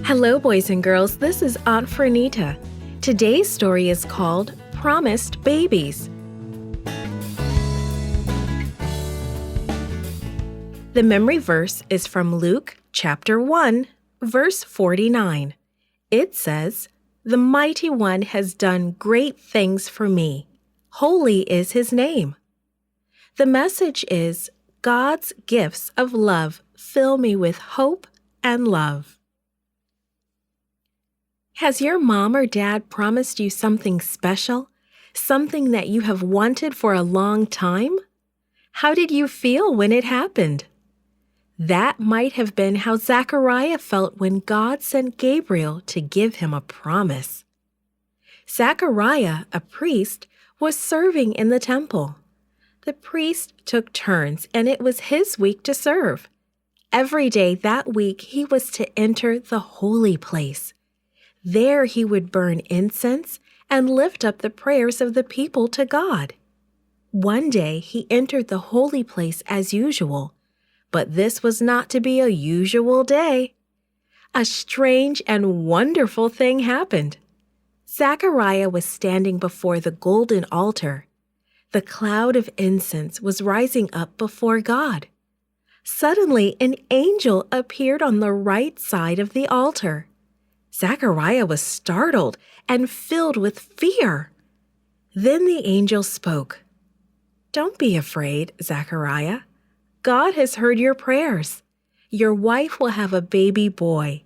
Hello, boys and girls. This is Aunt Fernita. Today's story is called Promised Babies. The memory verse is from Luke chapter 1, verse 49. It says, "The Mighty One has done great things for me. Holy is His name." The message is, God's gifts of love fill me with hope and love. Has your mom or dad promised you something special? Something that you have wanted for a long time? How did you feel when it happened? That might have been how Zechariah felt when God sent Gabriel to give him a promise. Zechariah, a priest, was serving in the temple. The priest took turns, and it was his week to serve. Every day that week he was to enter the holy place. There he would burn incense and lift up the prayers of the people to God. One day he entered the holy place as usual, but this was not to be a usual day. A strange and wonderful thing happened. Zechariah was standing before the golden altar. The cloud of incense was rising up before God. Suddenly, an angel appeared on the right side of the altar. Zechariah was startled and filled with fear. Then the angel spoke. "Don't be afraid, Zechariah. God has heard your prayers. Your wife will have a baby boy.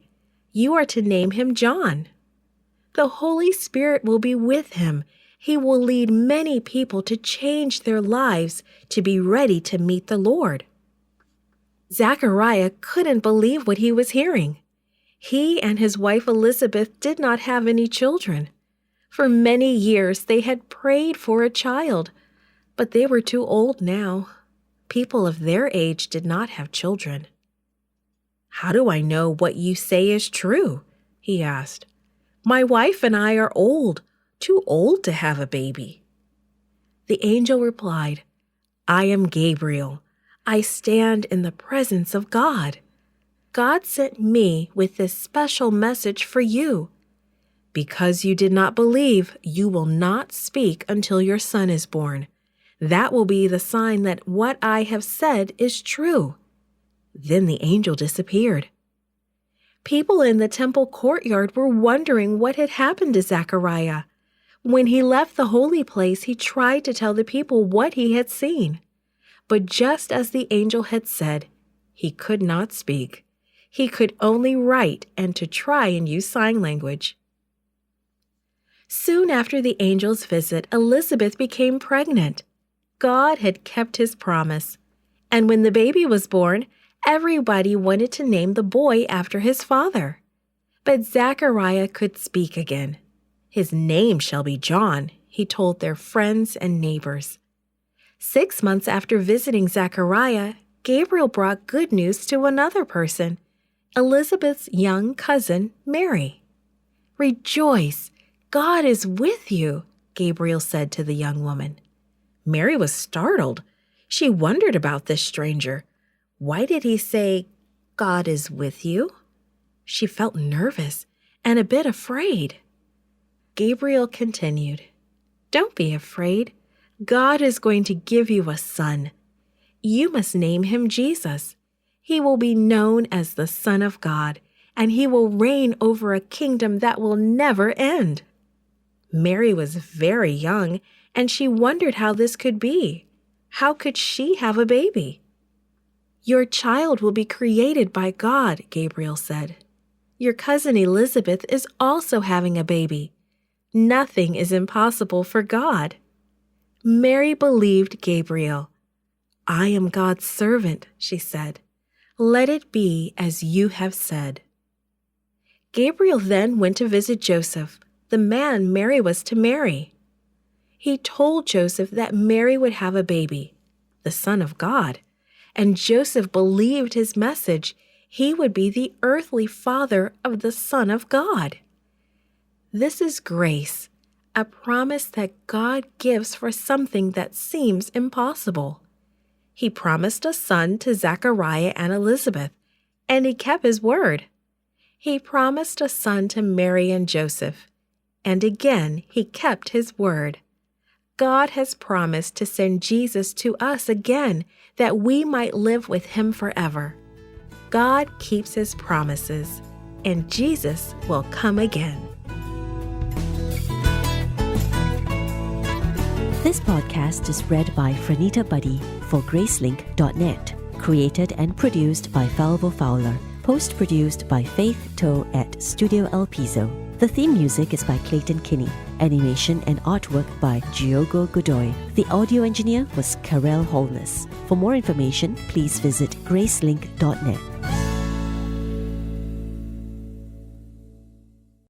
You are to name him John. The Holy Spirit will be with him. He will lead many people to change their lives to be ready to meet the Lord." Zechariah couldn't believe what he was hearing. He and his wife Elizabeth did not have any children. For many years they had prayed for a child, but they were too old now. People of their age did not have children. "How do I know what you say is true?" he asked. "My wife and I are old, too old to have a baby." The angel replied, "I am Gabriel. I stand in the presence of God. God sent me with this special message for you. Because you did not believe, you will not speak until your son is born. That will be the sign that what I have said is true." Then the angel disappeared. People in the temple courtyard were wondering what had happened to Zechariah. When he left the holy place, he tried to tell the people what he had seen. But just as the angel had said, he could not speak. He could only write and to try and use sign language. Soon after the angel's visit, Elizabeth became pregnant. God had kept his promise. And when the baby was born, everybody wanted to name the boy after his father. But Zechariah could speak again. "His name shall be John," he told their friends and neighbors. 6 months after visiting Zechariah, Gabriel brought good news to another person, Elizabeth's young cousin, Mary. "Rejoice, God is with you," Gabriel said to the young woman. Mary was startled. She wondered about this stranger. Why did he say, "God is with you"? She felt nervous and a bit afraid. Gabriel continued, "Don't be afraid. God is going to give you a son. You must name him Jesus. He will be known as the Son of God, and he will reign over a kingdom that will never end." Mary was very young, and she wondered how this could be. How could she have a baby? "Your child will be created by God," Gabriel said. "Your cousin Elizabeth is also having a baby. Nothing is impossible for God." Mary believed Gabriel. "I am God's servant," she said. "Let it be as you have said." Gabriel then went to visit Joseph, the man Mary was to marry. He told Joseph that Mary would have a baby, the Son of God, and Joseph believed his message. He would be the earthly father of the Son of God. This is grace. a promise that God gives for something that seems impossible. He promised a son to Zachariah and Elizabeth, and he kept his word. He promised a son to Mary and Joseph, and again he kept his word. God has promised to send Jesus to us again that we might live with him forever. God keeps his promises, and Jesus will come again. This podcast is read by Franita Buddy for Gracelink.net. Created and produced by Falvo Fowler. Post-produced by Faith Toe at Studio El Piso. The theme music is by Clayton Kinney. Animation and artwork by Giogo Godoy. The audio engineer was Karel Holness. For more information, please visit Gracelink.net.